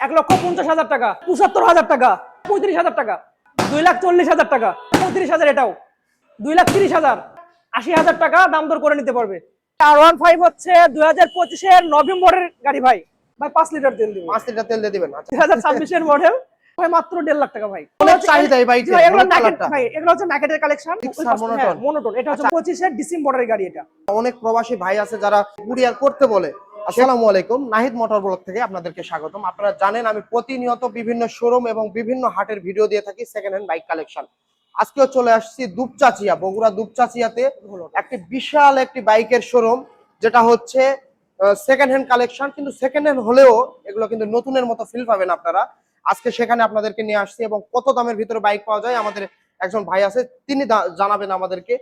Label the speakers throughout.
Speaker 1: 1,50,000 টাকা, 75,000 টাকা, 35,000 টাকা, 2,40,000 টাকা, 35,000 এটাও, 2,30,000, 80,000 টাকা দাম দর করে নিতে পারবে। R15 হচ্ছে 2025-এর নভেম্বরের গাড়ি ভাই। ভাই 5 লিটার তেল দিব।
Speaker 2: 5 লিটার তেল দিয়ে দিবেন। আচ্ছা
Speaker 1: 2026-এর মডেল ভাই, মাত্র 1.5 লাখ টাকা ভাই।
Speaker 2: অনেক চাহিদা এই বাইকের।
Speaker 1: এগুলো ম্যাকেট ভাই, এগুলো হচ্ছে ম্যাকেটের কালেকশন, মনোটোন। এটা হচ্ছে 25-এর ডিসেম্বরের গাড়ি এটা।
Speaker 2: অনেক প্রবাসী ভাই আছে যারা কুরিয়ার করতে বলে। আসসালামু আলাইকুম, নাহিদ মোটর ব্লগ থেকে আপনাদেরকে স্বাগতম। আপনারা জানেন আমি প্রতিনিয়ত বিভিন্ন শোরুম এবং বিভিন্ন হাটের ভিডিও দিয়ে থাকি সেকেন্ড হ্যান্ড বাইক কালেকশন। আজকেও চলে আসছি দুপচাচিয়া, বগুড়া দুপচাচিয়াতে একটি বিশাল একটি বাইকের শোরুম, যেটা হচ্ছে সেকেন্ড হ্যান্ড কালেকশন, কিন্তু সেকেন্ড হ্যান্ড হলেও এগুলো কিন্তু নতুনের মতো ফিল পাবেন আপনারা। আজকে সেখানে আপনাদেরকে নিয়ে আসছি এবং কত দামের ভিতরে বাইক পাওয়া যায় আমাদের একজন ভাই আছে, তিনি জানাবেন আমাদেরকে।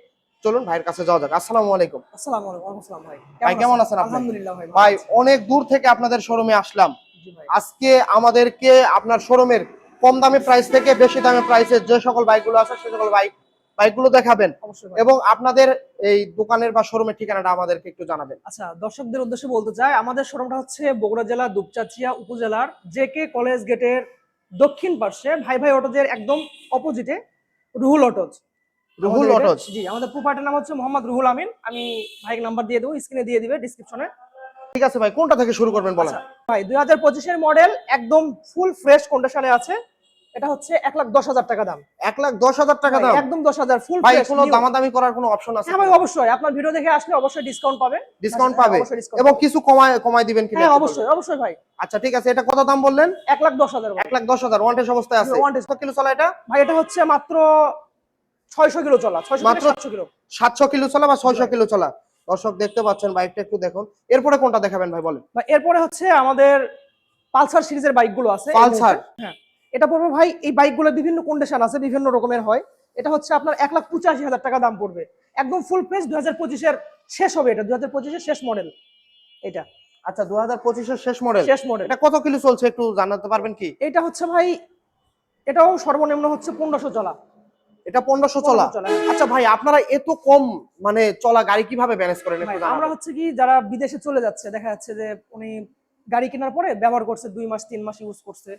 Speaker 2: চলুন ভাইয়ের কাছে যাওয়া যাক। আসসালামু আলাইকুম।
Speaker 1: আসসালামু আলাইকুম। আসসালাম ভাই।
Speaker 2: ভাই কেমন আছেন আপনি?
Speaker 1: আলহামদুলিল্লাহ ভাই।
Speaker 2: ভাই অনেক দূর থেকে আপনাদের শোরুমে আসলাম।
Speaker 1: জি ভাই।
Speaker 2: আজকে আমাদেরকে আপনার শোরুমের কম দামি প্রাইস থেকে বেশি দামি প্রাইসে যে সকল বাইকগুলো আছে সে সকল বাইকগুলো দেখাবেন এবং আপনাদের এই দোকানের বা শোরুমের ঠিকানাটা আমাদেরকে একটু জানাবেন।
Speaker 1: আচ্ছা, দর্শকদের উদ্দেশ্যে বলতে চাই, আমাদের শোরুমটা হচ্ছে বগুড়া জেলা দুপচাচিয়া উপজেলার জেকে কলেজ গেটের দক্ষিণ পাশে ভাই ভাই অটোজের একদম অপোজিটে রুহুল অটোজ।
Speaker 2: রুহুল অটোজ,
Speaker 1: জি, আমাদের প্রোপাইটার নাম হচ্ছে মোহাম্মদ রুহুল আমিন। আমি ভাইয়ের নাম্বার দিয়ে দেবো, স্ক্রিনে দিয়ে দিবে ডেসক্রিপশনে।
Speaker 2: ঠিক আছে ভাই, কোনটা থেকে শুরু করবেন বলেন?
Speaker 1: ভাই 2025-এর মডেল, একদম ফুল ফ্রেশ কন্ডিশনে আছে। এটা হচ্ছে 1,10,000 টাকা দাম।
Speaker 2: 1,10,000 টাকা দাম?
Speaker 1: একদম 10,000 ফুল
Speaker 2: ভাই
Speaker 1: ফ্রেশ।
Speaker 2: কোনো দামাদামি করার কোনো অপশন আছে?
Speaker 1: হ্যাঁ ভাই অবশ্যই, আপনার ভিডিও দেখে আসলে অবশ্যই ডিসকাউন্ট পাবে।
Speaker 2: ডিসকাউন্ট পাবে এবং কিছু কমায় দিবেন কিনা?
Speaker 1: হ্যাঁ অবশ্যই অবশ্যই ভাই।
Speaker 2: আচ্ছা ঠিক আছে, এটা কত দাম বললেন?
Speaker 1: 1,10,000।
Speaker 2: 1,10,000 ওয়ান টেস্ট অবস্থায় আছে। কত কিলো চলা এটা?
Speaker 1: ভাই এটা হচ্ছে মাত্র 600 কিলো চলা, 600 থেকে 700 কিলো।
Speaker 2: 700 কিলো চলা বা 600 কিলো চলা। দর্শক দেখতে পাচ্ছেন, বাইকটা একটু দেখুন। এরপরে কোনটা দেখাবেন ভাই বলেন?
Speaker 1: ভাই এরপরে হচ্ছে আমাদের পালসার সিরিজের বাইকগুলো আছে।
Speaker 2: পালসার,
Speaker 1: হ্যাঁ এটা পড়বে ভাই, এই বাইকগুলো বিভিন্ন কন্ডিশন আছে, বিভিন্ন রকমের হয়। এটা হচ্ছে আপনার 1,85,000 টাকা দাম পড়বে। একদম ফুল ফ্রেশ, 2025-এর শেষ হবে এটা, 2025-এর শেষ মডেল এটা।
Speaker 2: আচ্ছা 2025-এর শেষ মডেল।
Speaker 1: শেষ মডেল।
Speaker 2: এটা কত কিলো চলছে একটু জানাতে পারবেন কি?
Speaker 1: এটা হচ্ছে ভাই, এটাও সর্বনিম্ন হচ্ছে 1500 চলা।
Speaker 2: এটা 1500 চলা। আচ্ছা ভাই, আপনারা এত কম মানে চলা গাড়ি কিভাবে ম্যানেজ করেন একটু জানাবেন?
Speaker 1: আমরা হচ্ছে কি, যারা বিদেশে চলে যাচ্ছে, দেখা যাচ্ছে যে উনি গাড়ি কেনার পরে ব্যবহার করছে 2 মাস 3 মাস ইউজ করছে,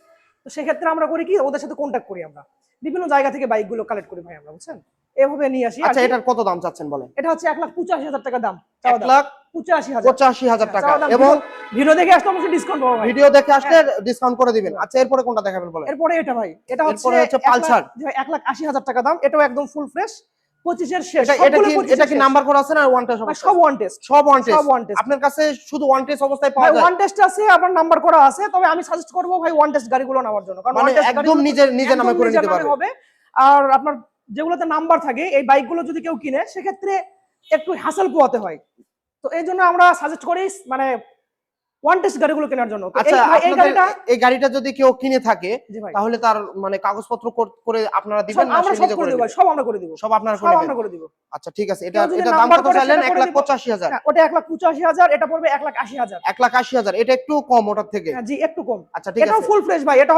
Speaker 1: তো সেক্ষেত্রে আমরা করি কি, ওদের সাথে কন্ট্যাক্ট করি, আমরা বিভিন্ন জায়গা থেকে বাইকগুলো কালেক্ট করি ভাই আমরা, বুঝছেন, এভাবে নিয়ে আসি।
Speaker 2: আচ্ছা এটার কত দাম চাচ্ছেন বলেন?
Speaker 1: এটা হচ্ছে 1,85,000 টাকা দাম।
Speaker 2: 1,85,000 টাকা। এবং
Speaker 1: ভিডিও দেখে আসলে অবশ্যই ডিসকাউন্ট পাবো ভাই।
Speaker 2: ভিডিও দেখে আসলে ডিসকাউন্ট করে দিবেন। আচ্ছা এরপরে কোনটা দেখাবেন বলেন?
Speaker 1: এরপরে এটা ভাই, এটা হচ্ছে
Speaker 2: পালসার।
Speaker 1: 1,80,000 টাকা দাম। এটাও একদম ফুল ফ্রেশ, 25-এর শেষ।
Speaker 2: এটা কি নাম্বার করা আছে না ওয়ান টেস্ট অবস্থা?
Speaker 1: সব ওয়ান টেস্ট।
Speaker 2: সব ওয়ান টেস্ট। আপনার কাছে শুধু ওয়ান টেস্ট অবস্থায় পাওয়া যায়?
Speaker 1: ওয়ান টেস্ট আছে, আবার নাম্বার করা আছে। তবে আমি সাজেস্ট করব ভাই ওয়ান টেস্ট গাড়িগুলো নেওয়ার জন্য, কারণ
Speaker 2: মানে একদম নিজে নামে করে নিতে পারবে।
Speaker 1: আর আপনার যেগুলোতে নাম্বার থাকে, এই বাইকগুলো যদি কেউ কিনে সেক্ষেত্রে একটু হ্যাসেল পোহাতে হয়, তো এই জন্য আমরা সাজেস্ট করি মানে ওয়ান টেস্ট গাড়িগুলো কেনার জন্য।
Speaker 2: আচ্ছা এই গাড়িটা যদি কেউ কিনে থাকে তাহলে তার মানে কাগজপত্র করে আপনারা দিবেন না?
Speaker 1: আমরা সব করে দেব, সব আমরা করে দেব,
Speaker 2: সব আপনারা করে দিবেন। আচ্ছা ঠিক আছে, এটা দাম কত চাইলেন? 1,85,000।
Speaker 1: ওটা 1,85,000, এটা পড়বে 1,80,000।
Speaker 2: 1,80,000, এটা একটু কম ওটার থেকে?
Speaker 1: হ্যাঁ জি একটু কম।
Speaker 2: আচ্ছা ঠিক আছে,
Speaker 1: এটাও ফুল ফ্রেশ ভাই। এটা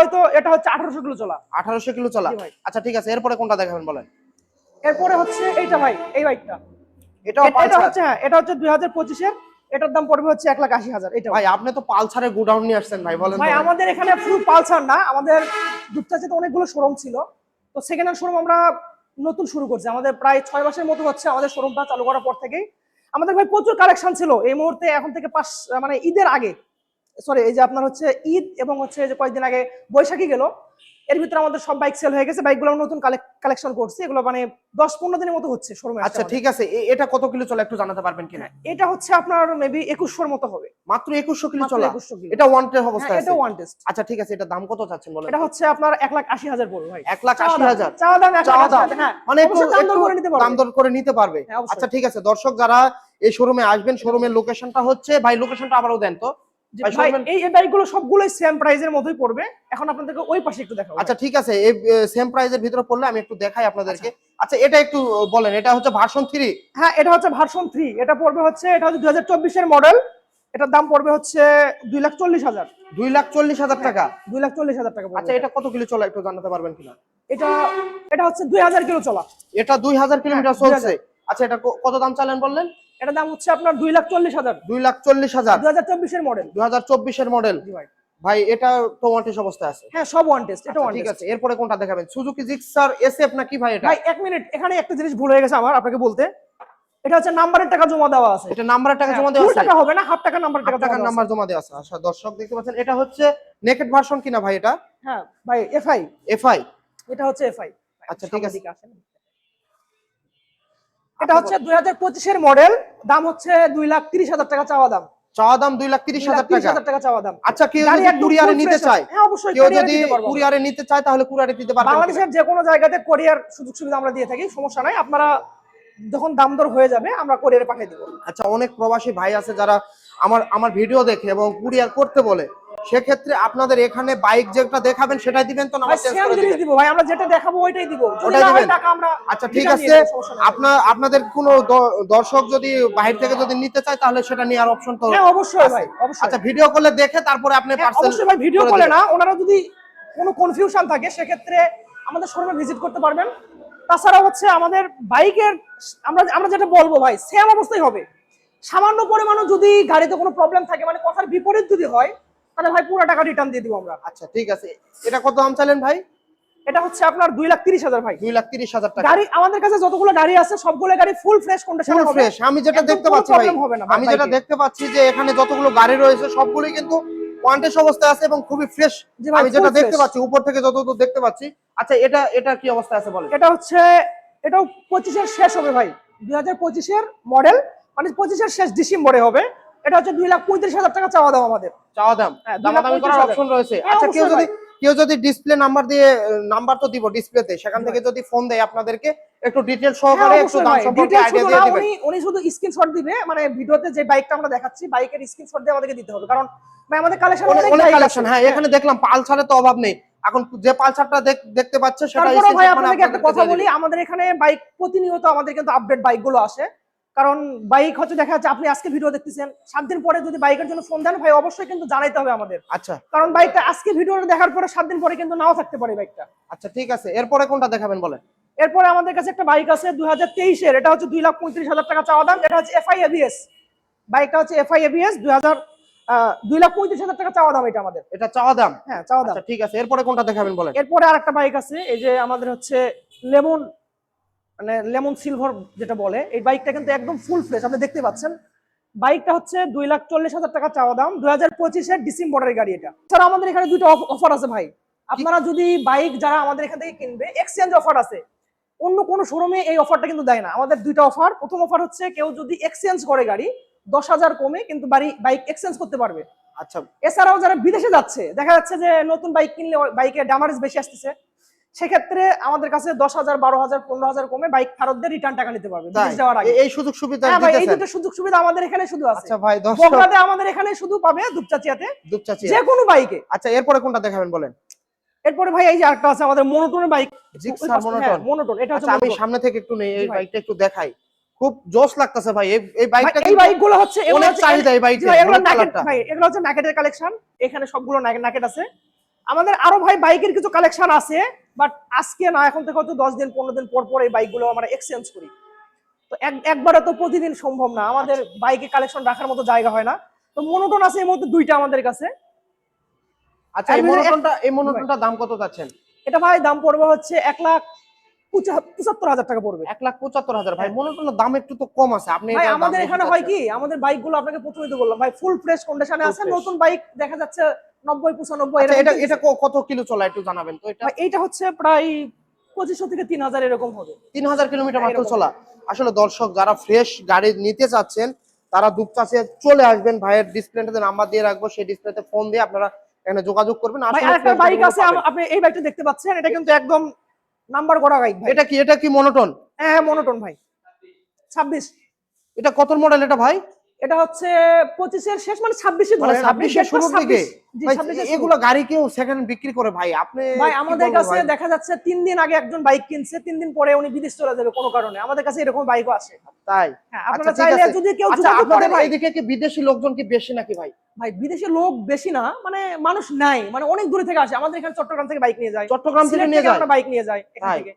Speaker 1: হচ্ছে 1800 কিলো চলা।
Speaker 2: 1800 কিলো চলা। আচ্ছা ঠিক আছে, এরপরে কোনটা দেখাবেন বলেন?
Speaker 1: এরপরে হচ্ছে এইটা ভাই, এই বাইকটা। এটা হচ্ছে, হ্যাঁ এটা হচ্ছে 2025-এর। এটার দাম পড়বে হচ্ছে 1,80,000। এটা
Speaker 2: ভাই আপনি তো পালসারের গোডাউন নিয়ে আসছেন ভাই, বলেন
Speaker 1: ভাই আমাদের এখানে ফুল পালসার না, আমাদের দুপচাচিয়াতে অনেকগুলো শোরুম ছিল, তো সেকেন্ড হ্যান্ড শোরুম আমরা নতুন শুরু করছি। আমাদের প্রায় 6 মাসের মতো হচ্ছে আমাদের শোরুমটা চালু করার পর থেকেই। আমাদের ভাই প্রচুর কালেকশন ছিল। এই মুহূর্তে এখন থেকে মানে ঈদের আগে, সরি এই যে আপনার হচ্ছে ঈদ এবং হচ্ছে যে কয়েকদিন আগে বৈশাখী গেল, এর ভিতরে আমাদের সব বাইক সেল হয়ে গেছে। বাইকগুলো নতুন কালেকশন করছি, এগুলো মানে 10-15 দিনের মতো হচ্ছে শোরুমে।
Speaker 2: আচ্ছা ঠিক আছে, এটা কত কিলো চলা একটু জানাতে পারবেন কিনা?
Speaker 1: এটা হচ্ছে আপনার মেবি 2100-এর মতো হবে।
Speaker 2: মাত্র 2100 কিলো চলা? এটা ওয়ান টেস্ট অবস্থায় আছে?
Speaker 1: এটা ওয়ান টেস্ট।
Speaker 2: আচ্ছা ঠিক আছে, এটা দাম কত চাচ্ছেন বলেন?
Speaker 1: এটা হচ্ছে আপনার 1,80,000 পড়বে ভাই।
Speaker 2: 1,80,000
Speaker 1: চাওয়া দাম। হ্যাঁ
Speaker 2: মানে একটু দাম দর করে নিতে পারবে। আচ্ছা ঠিক আছে, দর্শক যারা এই শোরুমে আসবেন, শোরুমের লোকেশনটা হচ্ছে, ভাই লোকেশনটা আবারও দেন তো।
Speaker 1: ভাই এই বাইকগুলো সবগুলোই সেম প্রাইসের মধ্যেই পড়বে। এখন আপনাদেরকে ওই পাশে একটু দেখাবো।
Speaker 2: আচ্ছা ঠিক আছে, এই সেম প্রাইসের ভিতরে পড়লে আমি একটু দেখাই আপনাদেরকে। আচ্ছা এটা একটু বলেন, এটা হচ্ছে ভার্সন 3?
Speaker 1: হ্যাঁ এটা হচ্ছে ভার্সন 3। এটা পড়বে হচ্ছে, এটা হচ্ছে 2024-এর মডেল। এটার দাম পড়বে হচ্ছে 2,40,000।
Speaker 2: 2,40,000 টাকা?
Speaker 1: 2,40,000 টাকা।
Speaker 2: আচ্ছা এটা কত কিলো চলা একটু জানাতে পারবেন কিনা?
Speaker 1: এটা হচ্ছে 2000 কিলো চলা।
Speaker 2: এটা 2000 কিলোমিটার চলছে। আচ্ছা এটা কত দাম চাইলেন বললেন?
Speaker 1: এটা দাম হচ্ছে আপনার 2,40,000।
Speaker 2: 2,40,000
Speaker 1: 2024-এর মডেল।
Speaker 2: 2024-এর মডেল।
Speaker 1: জি ভাই।
Speaker 2: ভাই এটা তো ওয়ান টেস্ট অবস্থায় আছে।
Speaker 1: হ্যাঁ সব ওয়ান টেস্ট, এটা ওয়ান
Speaker 2: ঠিক
Speaker 1: টেস্ট।
Speaker 2: আছে, এরপরে কোনটা দেখাবেন? সুজুকি জিক্সার এসএফ নাকি ভাই এটা?
Speaker 1: ভাই এক মিনিট, এখানে একটা জিনিস ভুল হয়ে গেছে আমার আপনাকে বলতে। এটা হচ্ছে নাম্বারের টাকা জমা দেওয়া আছে।
Speaker 2: এটা নাম্বারের টাকা জমা
Speaker 1: ফুল
Speaker 2: দেওয়া আছে?
Speaker 1: টাকা হবে না, হাফ টাকা নাম্বারের টাকা
Speaker 2: টাকার
Speaker 1: জমা দেওয়া
Speaker 2: নাম্বার
Speaker 1: আছে।
Speaker 2: জমা দেওয়া আছে। আচ্ছা দর্শক দেখতে পাচ্ছেন এটা হচ্ছে নেকেড ভার্সন কিনা ভাই এটা?
Speaker 1: হ্যাঁ ভাই এফআই,
Speaker 2: এফআই।
Speaker 1: এটা হচ্ছে এফআই।
Speaker 2: আচ্ছা ঠিক আছে।
Speaker 1: এটা হচ্ছে 2025 এর মডেল, দাম হচ্ছে 2,30,000 টাকা চাওয়া দাম।
Speaker 2: চাওয়া দাম 2,30,000 টাকা।
Speaker 1: 2,30,000 টাকা চাওয়া দাম।
Speaker 2: আচ্ছা কেউ
Speaker 1: গাড়ি
Speaker 2: যদি
Speaker 1: একদম
Speaker 2: কুরিয়ারে
Speaker 1: full
Speaker 2: নিতে
Speaker 1: fresh
Speaker 2: চায়,
Speaker 1: আছে। হ্যাঁ অবশ্যই
Speaker 2: কেউ
Speaker 1: কুরিয়ারে
Speaker 2: যদি
Speaker 1: দিতে পারবো আমরা।
Speaker 2: কুরিয়ারে নিতে চায় তাহলে কুরিয়ারে দিতে পারবেন?
Speaker 1: বাংলাদেশের যে কোনো জায়গাতে কোরিয়ার সুযোগ সুবিধা আমরা দিয়ে থাকি, সমস্যা নাই। আপনারা যখন দাম দর হয়ে যাবে আমরা কোরিয়ারে পাঠিয়ে দিব।
Speaker 2: আচ্ছা অনেক প্রবাসী ভাই আছে যারা আমার ভিডিও দেখে এবং কুরিয়ার করতে বলে, সেক্ষেত্রে আপনাদের এখানে বাইক যেটা দেখাবেন সেটাই দিবেন তো না
Speaker 1: ভাই
Speaker 2: চেঞ্জ
Speaker 1: সেম
Speaker 2: করে
Speaker 1: জিনিস
Speaker 2: দিবেন?
Speaker 1: দিব ভাই, আমরা যেটা দেখাবো ওইটাই দিব। যদি
Speaker 2: ওটাই
Speaker 1: না হয়
Speaker 2: দিবেন?
Speaker 1: টাকা আমরা
Speaker 2: আচ্ছা ঠিক
Speaker 1: return
Speaker 2: আছে,
Speaker 1: নিয়ে নেব, সমস্যা নাই।
Speaker 2: আপনাদের কোনো দর্শক যদি বাইরে থেকে যদি নিতে চায় তাহলে সেটা নেওয়ার অপশন তো?
Speaker 1: হ্যাঁ অবশ্যই
Speaker 2: আছে।
Speaker 1: ভাই, অবশ্যই।
Speaker 2: আচ্ছা ভিডিও কলে দেখে তারপরে আপনি
Speaker 1: হ্যাঁ,
Speaker 2: পার্সেল
Speaker 1: অবশ্যই ভাই, ভিডিও কলে না, ওনারা যদি কোনো কনফিউশন থাকে সেক্ষেত্রে আমাদের শোরুমে ভিজিট করতে পারবেন। তাছাড়া হচ্ছে আমাদের বাইকের আমরা যেটা বলবো ভাই সেম অবস্থাই হবে। সামান্য পরিমাণও যদি গাড়িতে কোনো প্রবলেম থাকে, মানে কথার বিপরীত যদি হয়, তাহলে ভাই পুরো টাকা রিটার্ন দিয়ে দিব আমরা।
Speaker 2: আচ্ছা ঠিক আছে, এটা কত দাম চাইলেন ভাই?
Speaker 1: এটা হচ্ছে আপনার 2,30,000 ভাই।
Speaker 2: 2,30,000 টাকা।
Speaker 1: গাড়ি আমাদের কাছে যতগুলো গাড়ি আছে সবগুলো গাড়ি ফুল ফ্রেশ কন্ডিশনে
Speaker 2: ফুল
Speaker 1: হবে।
Speaker 2: ফ্রেশ। আমি যেটা
Speaker 1: একদম
Speaker 2: দেখতে
Speaker 1: কোনো
Speaker 2: পাচ্ছি ভাই,
Speaker 1: প্রবলেম হবে না ভাই
Speaker 2: আমি যেটা
Speaker 1: বাইকে।
Speaker 2: দেখতে পাচ্ছি যে এখানে যতগুলো গাড়ি রয়েছে সবগুলোই কিন্তু ওয়ান্টেজ অবস্থায় আছে এবং খুবই ফ্রেশ।
Speaker 1: জি ভাই,
Speaker 2: আমি যেটা
Speaker 1: full
Speaker 2: দেখতে
Speaker 1: fresh।
Speaker 2: পাচ্ছি উপর থেকে যতদূর দেখতে পাচ্ছি। আচ্ছা এটা কি অবস্থায় আছে বলেন?
Speaker 1: এটা হচ্ছে, এটাও 25 এর শেষ হবে ভাই, 2025 এর মডেল, মানে 25 এর শেষ ডিসেম্বরে হবে। এটা হচ্ছে 2,35,000 টাকা চাওয়া দাম আমাদের।
Speaker 2: চাওয়া দাম?
Speaker 1: হ্যাঁ,
Speaker 2: দামাদামি করার
Speaker 1: 2,35,000
Speaker 2: অপশন রয়েছে?
Speaker 1: হ্যাঁ,
Speaker 2: আচ্ছা
Speaker 1: অবশ্যই ভাই।
Speaker 2: কেউ যদি ডিসপ্লে নাম্বার দিয়ে, নাম্বার তো দিব ডিসপ্লেতে, সেখান
Speaker 1: জি
Speaker 2: থেকে
Speaker 1: ভাই।
Speaker 2: যদি ফোন দেয় আপনাদেরকে একটু ডিটেইল
Speaker 1: হ্যাঁ
Speaker 2: সহকারে একটু
Speaker 1: অবশ্যই
Speaker 2: দাম
Speaker 1: ভাই,
Speaker 2: সম্পর্কে
Speaker 1: ডিটেইলস
Speaker 2: আইডিয়া
Speaker 1: শুধু
Speaker 2: দিয়ে
Speaker 1: না,
Speaker 2: দিবেন।
Speaker 1: উনি শুধু স্ক্রিনশট দিবে, মানে ভিডিওতে যে বাইকটা আমরা দেখাচ্ছি বাইকের স্ক্রিনশট দিয়ে আমাদেরকে দিতে হবে, কারণ ভাই আমাদের কালেকশন অনেক
Speaker 2: অনেক
Speaker 1: বাইক
Speaker 2: কালেকশন।
Speaker 1: আছে।
Speaker 2: হ্যাঁ এখানে দেখলাম পালসারের তো অভাব নেই। এখন যে পালসারটা দেখতে পাচ্ছে সেটা
Speaker 1: তারপরে ভাই
Speaker 2: স্ক্রিনশট মানে
Speaker 1: আপনাদেরকে একটা
Speaker 2: আপনাদেরকে
Speaker 1: কথা
Speaker 2: দিয়ে
Speaker 1: বলি,
Speaker 2: দিবেন।
Speaker 1: আমাদের এখানে বাইক প্রতিনিয়ত আমাদের কিন্তু আপডেট বাইকগুলো আসে। কারণ বাইক হচ্ছে দেখা যাচ্ছে আপনি আজকে ভিডিও দেখতেছেন, 7 দিন পরে যদি বাইকের জন্য ফোন দেন ভাই অবশ্যই কিন্তু জানাইতে হবে আমাদের।
Speaker 2: আচ্ছা
Speaker 1: কারণ বাইকটা আজকে ভিডিওটা দেখার পরে 7 দিন পরে কিন্তু নাও থাকতে পারে বাইকটা।
Speaker 2: আচ্ছা ঠিক আছে, এরপরে কোনটা দেখাবেন বলেন?
Speaker 1: এরপরে আমাদের কাছে একটা বাইক আছে 2023 এর, এটা হচ্ছে 2,35,000 টাকা চাওয়া দাম। এটা হচ্ছে এফআই এবিএস, বাইকটা হচ্ছে এফআই এবিএস 2,35,000 টাকা চাওয়া দাম এটা আমাদের।
Speaker 2: এটা চাওয়া দাম?
Speaker 1: হ্যাঁ চাওয়া দাম।
Speaker 2: আচ্ছা ঠিক আছে, এরপরে কোনটা দেখাবেন বলেন?
Speaker 1: এরপরে আরেকটা বাইক আছে, এই যে আমাদের হচ্ছে লেমন, মানে লেমন সিলভার যেটা বলে, এই বাইকটা কিন্তু একদম ফুল ফ্রেশ, আপনি দেখতে পাচ্ছেন। বাইকটা হচ্ছে 2,40,000 টাকা চাওয়া দাম, 2025 এর ডিসেম্বরের গাড়ি এটা। স্যার আমাদের এখানে দুটো অফার আছে ভাই, আপনারা যদি বাইক যারা আমাদের এখান থেকে কিনবে, এক্সচেঞ্জ অফার আছে। অন্য কোনো শোরুমে এই অফারটা কিন্তু দেয় না। আমাদের দুইটা অফার। প্রথম অফার হচ্ছে কেউ যদি এক্সচেঞ্জ করে গাড়ি 10,000 কমে কিন্তু বাইক এক্সচেঞ্জ করতে পারবে।
Speaker 2: আচ্ছা
Speaker 1: এছাড়াও যারা বিদেশে যাচ্ছে, দেখা যাচ্ছে যে নতুন বাইক কিনলে বাইকে ড্যামারেজ বেশি আসতেছে, সেক্ষেত্রে আমাদের কাছে 10,000, 12,000, 15,000 কমে বাইক ফেরত দিয়ে রিটার্ন টাকা নিতে পারবে বিদেশ যাওয়ার আগে।
Speaker 2: এই সুযোগ সুবিধা
Speaker 1: হ্যাঁ ভাই, এই
Speaker 2: দিতেছেন?
Speaker 1: দুটো সুযোগ সুবিধা আমাদের এখানে শুধু আছে।
Speaker 2: আচ্ছা ভাই দর্শক,
Speaker 1: বগুড়াতে আমাদের এখানে শুধু পাবে দুপচাচিয়াতে,
Speaker 2: দুপচাচিয়া
Speaker 1: যে কোনো বাইকে।
Speaker 2: আচ্ছা এরপরে কোনটা দেখাবেন বলেন?
Speaker 1: এরপরে ভাই এই যে আরেকটা আছে আমাদের মনোটনের বাইক,
Speaker 2: জিক্সার মোনোটন।
Speaker 1: মনোটন। এটা হচ্ছে
Speaker 2: আচ্ছা আমি
Speaker 1: মোনোটন।
Speaker 2: সামনে থেকে একটু নেই, এই
Speaker 1: জি ভাই।
Speaker 2: বাইকটা একটু দেখাই। খুব জোশ লাগতেছে ভাই এই বাইকটা।
Speaker 1: এই বাইকগুলো হচ্ছে
Speaker 2: অনেক চাহিদা এই বাইকের।
Speaker 1: ভাই এগুলো নাকেট ভাই, এগুলো হচ্ছে নাকেটের কালেকশন। এখানে সবগুলো নাকেট আছে। আমাদের আরো ভাই বাইকের কিছু কালেকশন আছে, বাট আজকে না, এখন থেকে হয়তো 10 দিন 15 দিন পর পর এই বাইকগুলো আমরা এক্সচেঞ্জ করি। তো একবারে তো প্রতিদিন সম্ভব না, আমাদের বাইকে কালেকশন রাখার মতো জায়গা হয় না। তো মনোটন আছে এই মধ্যে দুইটা আমাদের কাছে।
Speaker 2: আচ্ছা এই মোনোটনটা দাম কত যাচ্ছেন?
Speaker 1: এটা ভাই দাম পড়বে হচ্ছে 1,75,000 টাকা পড়বে।
Speaker 2: 1,75,000 ভাই। মোনোটনের দাম একটু তো কম আছে, আপনি
Speaker 1: ভাই
Speaker 2: এটার দাম
Speaker 1: আমাদের
Speaker 2: বেশি
Speaker 1: এখানে হয়
Speaker 2: চাচ্ছেন।
Speaker 1: কি, আমাদের বাইকগুলো আপনাকে প্রথমেই তো বললাম ভাই ফুল ফ্রেশ কন্ডিশনে
Speaker 2: Full
Speaker 1: আছে।
Speaker 2: fresh।
Speaker 1: নতুন বাইক দেখা যাচ্ছে 90-95
Speaker 2: আচ্ছা
Speaker 1: এরকম
Speaker 2: এটা
Speaker 1: চলছে।
Speaker 2: কত কিলো চলা একটু জানাবেন তো? এটা
Speaker 1: ভাই এইটা হচ্ছে প্রায় 2,500 থেকে 3,000 এরকম হবে।
Speaker 2: 3,000 কিলোমিটার মাত্র
Speaker 1: এরকম।
Speaker 2: চলা। আসলে দর্শক যারা ফ্রেশ গাড়ি নিতে চাচ্ছেন তারা দুপচাচিয়া চলে আসবেন। ভাইয়ের ডিসপ্লেতে নাম্বার দিয়ে রাখবো, সেই ডিসপ্লেতে ফোন দিয়ে আপনারা এখানে যোগাযোগ করবেন।
Speaker 1: ভাই
Speaker 2: আসলে
Speaker 1: আরেকটা
Speaker 2: fresh
Speaker 1: বাইক
Speaker 2: গাড়িগুলো
Speaker 1: আছে,
Speaker 2: পাবেন।
Speaker 1: আপনি এই বাইকটা দেখতে পাচ্ছেন, এটা কিন্তু একদম নাম্বার করা বাইক ভাই।
Speaker 2: এটা কি মোনোটন?
Speaker 1: হ্যাঁ মনোটন ভাই, 26।
Speaker 2: এটা কত মডেল এটা ভাই?
Speaker 1: এটা হচ্ছে 25 এর শেষ, মানে 26 এ
Speaker 2: মানে
Speaker 1: ধরেন আপনি,
Speaker 2: 26 এর শুরুর দিকে।
Speaker 1: জি
Speaker 2: ভাই
Speaker 1: 26 এর
Speaker 2: এগুলো গাড়ি কেউ সেকেন্ড বিক্রি করে ভাই? আপনি
Speaker 1: ভাই
Speaker 2: কি
Speaker 1: আমাদের
Speaker 2: বলবো
Speaker 1: কাছে
Speaker 2: ভাই?
Speaker 1: দেখা যাচ্ছে 3 দিন আগে একজন বাইক কিনছে, 3 দিন পরে উনি বিদেশ চলে যাবে কোনো কারণে, আমাদের কাছে এরকম বাইকও আসে।
Speaker 2: তাই?
Speaker 1: হ্যাঁ
Speaker 2: আচ্ছা
Speaker 1: আপনারা
Speaker 2: ঠিক
Speaker 1: চাইলে
Speaker 2: আছে।
Speaker 1: যদি কেউ
Speaker 2: আচ্ছা
Speaker 1: যোগাযোগ করে
Speaker 2: আপনাদের
Speaker 1: ভাই।
Speaker 2: এদিকে কি বিদেশি লোকজন কি বেশি নাকি ভাই?
Speaker 1: ভাই বিদেশে লোক বেশি না, মানে মানুষ নাই, মানে অনেক দূরে থেকে আসে। আমাদের এখানে চট্টগ্রাম থেকে বাইক নিয়ে যায়,
Speaker 2: চট্টগ্রাম থেকে
Speaker 1: সিলেট
Speaker 2: নিয়ে যায়?
Speaker 1: আমরা বাইক নিয়ে যাই এখান
Speaker 2: তাই?
Speaker 1: থেকে।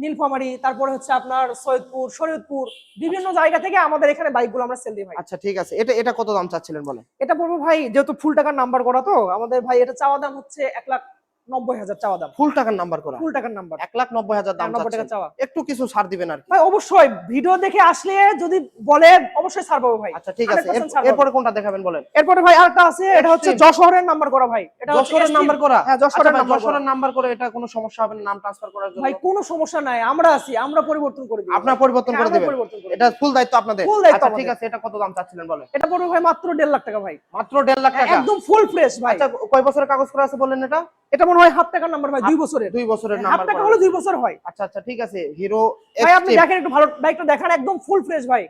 Speaker 1: নীলফামারী, তারপরে হচ্ছে আপনার সৈয়দপুর, শরীয়তপুর, বিভিন্ন জায়গা থেকে আমাদের এখানে বাইকগুলো আমরা সেল দিই ভাই।
Speaker 2: আচ্ছা ঠিক আছে, এটা এটা কত দাম চাচ্ছিলেন বলেন?
Speaker 1: এটা পড়বে ভাই, যেহেতু ফুল টাকার নাম্বার করা, তো আমাদের ভাই এটা চাওয়া দাম হচ্ছে 1,90,000 চাওয়া দাম।
Speaker 2: ফুল টাকার নাম্বার করা,
Speaker 1: ফুল টাকার নাম্বার,
Speaker 2: 1,90,000 দাম
Speaker 1: 90 টাকা
Speaker 2: চাচ্ছেন,
Speaker 1: চাওয়া।
Speaker 2: একটু কিছু ছাড় দিবেন আর কি।
Speaker 1: ভাই অবশ্যই ভিডিও দেখে আসলে যদি বলে অবশ্যই ছাড় পাবো ভাই।
Speaker 2: আচ্ছা ঠিক আছে,
Speaker 1: 100% ছাড় পাবো।
Speaker 2: এরপরে কোনটা দেখাবেন বলেন?
Speaker 1: এরপরে ভাই আরেকটা আছে, এটা হচ্ছে
Speaker 2: Extreme।
Speaker 1: যশোরের নাম্বার করা ভাই। এটা হচ্ছে
Speaker 2: যশোরের
Speaker 1: Extreme।
Speaker 2: নাম্বার করা?
Speaker 1: হ্যাঁ, যশোরের
Speaker 2: আচ্ছা ভাই,
Speaker 1: নাম্বার করা।
Speaker 2: যশোরের নাম্বার করে এটা কোনো সমস্যা হবে না নাম ট্রান্সফার করার জন্য?
Speaker 1: ভাই কোনো সমস্যা নাই, আমরা আছি, আমরা পরিবর্তন করে দিই।
Speaker 2: আপনারা পরিবর্তন করে
Speaker 1: আমরা
Speaker 2: দিবেন,
Speaker 1: পরিবর্তন করে দিই।
Speaker 2: এটা ফুল দায়িত্ব আপনাদের?
Speaker 1: ফুল দায়িত্ব
Speaker 2: আচ্ছা
Speaker 1: আমাদের।
Speaker 2: ঠিক আছে, এটা কত দাম চাচ্ছিলেন বলেন?
Speaker 1: এটা পড়বে ভাই মাত্র 1.5 লাখ টাকা ভাই।
Speaker 2: মাত্র 1.5 লাখ টাকা?
Speaker 1: একদম ফুল ফ্রেশ ভাই।
Speaker 2: আচ্ছা কয় বছরের কাগজ করা আছে বললেন এটা?
Speaker 1: এটা মনে হয় হাফ টাকার নাম্বার ভাই, 2 বছরের।
Speaker 2: 2 বছরের
Speaker 1: হাফ
Speaker 2: নাম্বার
Speaker 1: টাকা
Speaker 2: করা।
Speaker 1: হলো 2 বছর হয়।
Speaker 2: আচ্ছা আচ্ছা ঠিক আছে, হিরো
Speaker 1: ভাই আপনি
Speaker 2: এক্সট্রিম।
Speaker 1: দেখেন একটু ভালো বাইকটা দেখান, একদম ফুল ফ্রেশ ভাই,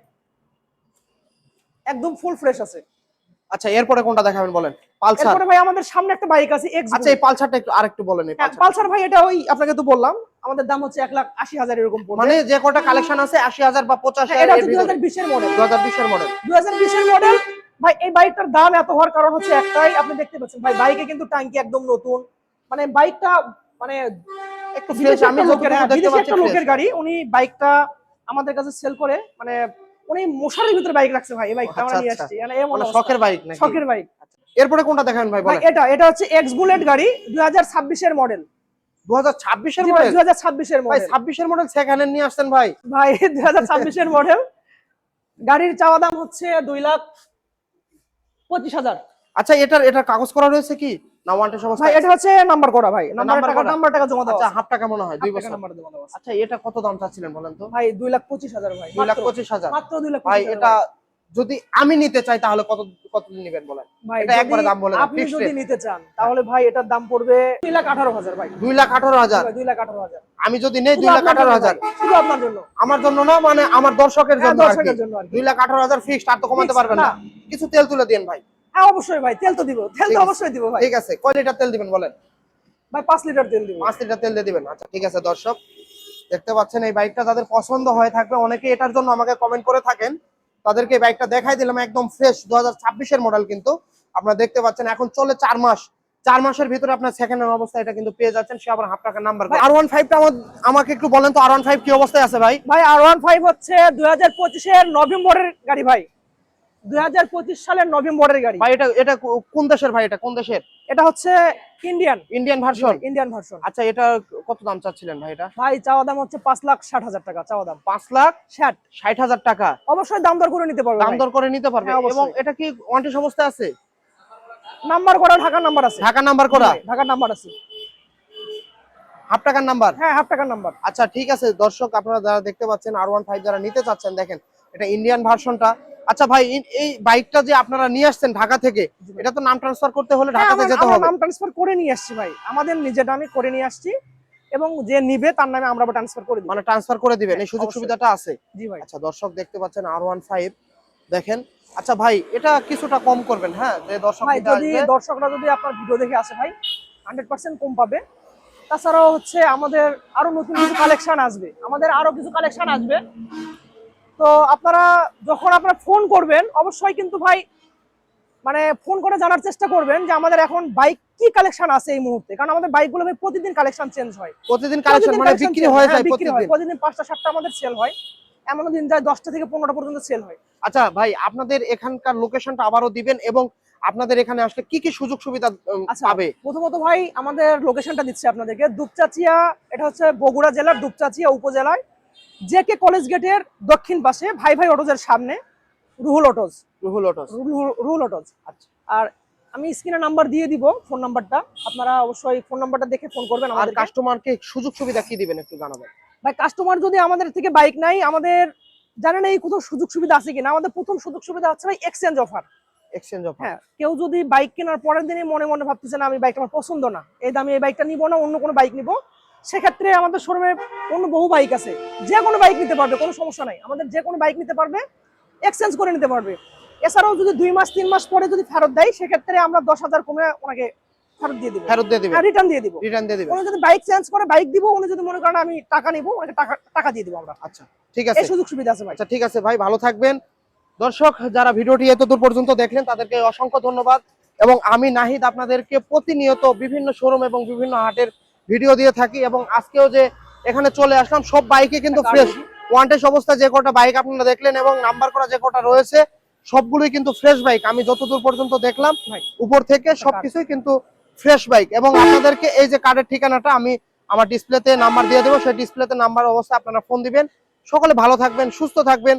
Speaker 1: একদম ফুল ফ্রেশ আছে।
Speaker 2: আচ্ছা এরপরে কোনটা দেখাবেন বলেন? পালসার?
Speaker 1: এরপরে ভাই আমাদের সামনে একটা বাইক আছে এক্স।
Speaker 2: আচ্ছা এই পালসারটা একটু আরেকটু বলেন। এই পালসার
Speaker 1: পালসার ভাই এটা ওই আপনাকে তো বললাম আমাদের দাম হচ্ছে 1,80,000 এরকম পড়বে।
Speaker 2: মানে যে কটা কালেকশন আছে 80,000 বা 50,000
Speaker 1: হ্যাঁ, এটা হচ্ছে 2020 এর মডেল।
Speaker 2: 2020 এর মডেল।
Speaker 1: 2020 এর মডেল ভাই। এই বাইকটার দাম এত হওয়ার কারণ হচ্ছে একটাই, আপনি দেখতে পাচ্ছেন ভাই বাইকে কিন্তু ট্যাঙ্কি একদম নতুন, মানে বাইকটা মানে
Speaker 2: একটু ফ্রেশ, আমি যতটুকু দেখতে পাচ্ছি
Speaker 1: একটা লোকের গাড়ি, উনি বাইকটা আমাদের কাছে সেল করে, মানে উনি মশারির ভিতরে বাইক রাখছে ভাই। এই বাইকটা আমরা নিয়ে আসছি, মানে এমন অবস্থা।
Speaker 2: শখের বাইক নাকি?
Speaker 1: শখের বাইক।
Speaker 2: এরপরে কোনটা দেখাবেন ভাই
Speaker 1: ভাই
Speaker 2: বলেন?
Speaker 1: এটা হচ্ছে এক্স বুলেট গাড়ি, 2026 এর মডেল।
Speaker 2: 2026 এর
Speaker 1: জি ভাই,
Speaker 2: মডেল?
Speaker 1: 2026 এর
Speaker 2: ভাই
Speaker 1: মডেল।
Speaker 2: 26 এর মডেল সেকেন্ড হ্যান্ড নিয়ে আসছেন ভাই?
Speaker 1: ভাই 2026 এর মডেল, গাড়ির চাওয়া দাম হচ্ছে 2,25,000।
Speaker 2: আচ্ছা এটার কাগজ করা রয়েছে কি না ওয়ান্টেড সমস্ত?
Speaker 1: ভাই এটা হচ্ছে নাম্বার করা ভাই, নাম্বার টাকা জমা দেওয়া।
Speaker 2: আচ্ছা হাফ টাকা মনে হয়, 2 বছর
Speaker 1: নাম্বার জমা দেওয়া আছে।
Speaker 2: আচ্ছা এটা কত দাম চাচ্ছিলেন বলেন তো?
Speaker 1: ভাই 2,25,000 ভাই।
Speaker 2: 2,25,000
Speaker 1: মাত্র 2,25,000
Speaker 2: ভাই। এটা যদি আমি নিতে চাই তাহলে কত নেবেন বলেন?
Speaker 1: ভাই
Speaker 2: এটা একবারে দাম বলেন,
Speaker 1: আপনি যদি নিতে চান তাহলে ভাই এটার দাম পড়বে 2,18,000 ভাই।
Speaker 2: 2,18,000?
Speaker 1: 2,18,000
Speaker 2: আমি যদি নেই 2,18,000?
Speaker 1: শুধু আপনার জন্য।
Speaker 2: আমার জন্য না, মানে আমার দর্শকের জন্য আর কি।
Speaker 1: দর্শকের জন্য আর কি।
Speaker 2: 2,18,000 ফিক্সড, আর তো কমাতে
Speaker 1: Fixed
Speaker 2: পারবেন না?
Speaker 1: না।
Speaker 2: কিছু তেল তুলে দেন ভাই।
Speaker 1: হ্যাঁ অবশ্যই ভাই, তেল তো দিব, তেল তো অবশ্যই দিব ভাই।
Speaker 2: ঠিক আছে, কয় লিটার তেল দিবেন বলেন?
Speaker 1: ভাই 5 লিটার তেল দিব।
Speaker 2: 5 লিটার তেল দিয়ে দিবেন। আচ্ছা ঠিক আছে দর্শক, দেখতে পাচ্ছেন এই বাইকটা যাদের পছন্দ হয়ে থাকবে, অনেকে এটার জন্য আমাকে কমেন্ট করে থাকেন, তাদেরকে এই বাইকটা দেখাই দিলাম, একদম ফ্রেশ 2026 এর মডেল। কিন্তু আপনারা দেখতে পাচ্ছেন এখন চলে 4 মাস, 4 মাসের ভিতরে আপনার সেকেন্ড হ্যান্ড অবস্থা এটা কিন্তু পেয়ে যাচ্ছেন, সে আবার হাফ টাকা নাম্বার। R15 টা আমাকে একটু বলেন তো, R15 কি অবস্থায় আছে ভাই?
Speaker 1: ভাই R15 হচ্ছে 2025 এর নভেম্বরের গাড়ি ভাই, 2025 সালের নভেম্বরের গাড়ি
Speaker 2: ভাই। এটা কোন দেশের ভাই? এটা কোন দেশের?
Speaker 1: এটা হচ্ছে
Speaker 2: ইন্ডিয়ান ভার্সন?
Speaker 1: Indian version.
Speaker 2: আচ্ছা এটা কত দাম চাচ্ছিলেন ভাই? এটা
Speaker 1: ভাই চাওয়া দাম হচ্ছে 5,60,000 টাকা চাওয়া দাম।
Speaker 2: 5,60,000 টাকা?
Speaker 1: অবশ্যই দাম দর করে নিতে পারবে,
Speaker 2: দাম দর করে নিতে পারবে।
Speaker 1: হ্যাঁ, অবশ্যই।
Speaker 2: এবং এটা কি ওয়ারেন্টি সমস্যা আছে?
Speaker 1: নাম্বার করা, ঢাকার নাম্বার আছে।
Speaker 2: ঢাকা নাম্বার করা?
Speaker 1: ঢাকার নাম্বার আছে।
Speaker 2: হাফ টাকার নাম্বার?
Speaker 1: হ্যাঁ হাফ টাকার নাম্বার।
Speaker 2: আচ্ছা ঠিক আছে দর্শক, আপনারা যারা দেখতে পাচ্ছেন R15 যারা নিতে চাচ্ছেন, দেখেন এটা ইন্ডিয়ান ভার্সনটা। আচ্ছা ভাই এই বাইকটা যে আপনারা নিয়ে আসছেন ঢাকা থেকে, এটা তো নাম ট্রান্সফার করতে হলে ঢাকাতে যেতে হবে?
Speaker 1: নাম ট্রান্সফার করে নিয়ে আসছি ভাই, আমাদের নিজের নামে করে নিয়ে আসছি, এবং যে নিবে তার নামে আমরা ট্রান্সফার করে দিই।
Speaker 2: মানে ট্রান্সফার করে দিবেন, এই সুযোগ
Speaker 1: অবশ্যই।
Speaker 2: সুবিধাটা আছে?
Speaker 1: জি ভাই।
Speaker 2: আচ্ছা দর্শক দেখতে পাচ্ছেন R15 দেখেন। আচ্ছা ভাই এটা কিছুটা কম করবেন, হ্যাঁ, যে দর্শক
Speaker 1: ভাই যদি দর্শকরা যদি আপনার ভিডিও দেখে আসে ভাই 100% কম পাবে। তাছাড়াও হচ্ছে আমাদের আরো নতুন কিছু কালেকশন আসবে, তো আপনারা যখন ফোন করবেন অবশ্যই কিন্তু ভাই মানে ফোন করে জানার চেষ্টা করবেন যে আমাদের এখন বাইক কি কালেকশন আছে এই মুহূর্তে, কারণ আমাদের বাইকগুলো ভাই প্রতিদিন কালেকশন চেঞ্জ হয়।
Speaker 2: প্রতিদিন কালেকশন মানে বিক্রি হয়ে যায়
Speaker 1: প্রতিদিন 5টা 7টা আমাদের সেল হয়, এমন দিন যায় 10টা থেকে 15টা পর্যন্ত সেল হয়।
Speaker 2: আচ্ছা ভাই আপনাদের এখানকার লোকেশনটা আবারও দিবেন, এবং আপনাদের এখানে আসলে কি কি সুযোগ সুবিধা পাবে?
Speaker 1: প্রথমত ভাই আমাদের লোকেশনটা দিচ্ছি আপনাদেরকে, দুপচাচিয়া, এটা হচ্ছে বগুড়া জেলার দুপচাচিয়া উপজেলায় জেকে কলেজ গেটের দক্ষিণ পাশে ভাই ভাই অটোজের সামনে রুহুল অটোজ। আচ্ছা, আর আমি স্ক্রিনে নাম্বার দিয়ে দিব, ফোন নাম্বারটা, আপনারা অবশ্যই ফোন নাম্বারটা দেখে ফোন করবেন।
Speaker 2: আর কাস্টমারকে সুযোগ সুবিধা কি দিবেন একটু জানাবেন
Speaker 1: ভাই। কাস্টমার যদি আমাদের থেকে বাইক নাই, আমাদের জানেন এই কোথাও সুযোগ সুবিধা আছে কিনা, আমাদের প্রথম সুযোগ সুবিধা হচ্ছে ভাই এক্সচেঞ্জ অফার। হ্যাঁ, কেউ যদি বাইক কেনার পরের দিনই মনে মনে ভাবতেছে না আমি বাইকটা আমার পছন্দ না, এই দামে এই বাইকটা নিব না, অন্য কোনো বাইক নিব, সেক্ষেত্রে আমাদের শোরুমে অন্য বহু বাইক আছে, যে কোনো বাইক নিতে পারবে, কোনো সমস্যা নাই, আমাদের যে কোনো বাইক নিতে পারবে, এক্সচেঞ্জ করে নিতে পারবে। এছাড়াও যদি 2 মাস 3 মাস পরে যদি ফেরত দেয়, সেক্ষেত্রে আমরা 10,000 কমে ওনাকে ফেরত দিয়ে দিব, রিটার্ন দিয়ে দিব। উনি যদি বাইক চেঞ্জ করে বাইক দিব, উনি যদি মনে করেন আমি টাকা নিব, ওনাকে টাকা দিয়ে দিব আমরা।
Speaker 2: আচ্ছা ঠিক আছে,
Speaker 1: এই সুযোগ সুবিধা আছে ভাই।
Speaker 2: আচ্ছা ঠিক আছে ভাই, ভালো থাকবেন। দর্শক যারা ভিডিওটি এতদূর পর্যন্ত দেখলেন তাদেরকে অসংখ্য ধন্যবাদ, এবং আমি নাহিদ আপনাদেরকে প্রতিনিয়ত বিভিন্ন শোরুম এবং বিভিন্ন হাটের ভিডিও দিয়ে থাকি, এবং আজকেও যে এখানে চলে আসলাম। সব বাইকে কিন্তু ফ্রেশ ওয়ান্টেজ অবস্থায় যে কটা বাইক আপনারা দেখলেন এবং নাম্বার করা যে কটা রয়েছে সবগুলোই কিন্তু ফ্রেশ বাইক। আমি যতদূর পর্যন্ত দেখলাম
Speaker 1: ভাই
Speaker 2: উপর থেকে সবকিছুই কিন্তু ফ্রেশ বাইক। এবং আপনাদেরকে এই যে কার্ডের ঠিকানাটা আমি আমার ডিসপ্লেতে নাম্বার দিয়ে দেবো, সেই ডিসপ্লেতে নাম্বার অবস্থায় আপনারা ফোন দিবেন। সকলে ভালো থাকবেন, সুস্থ থাকবেন।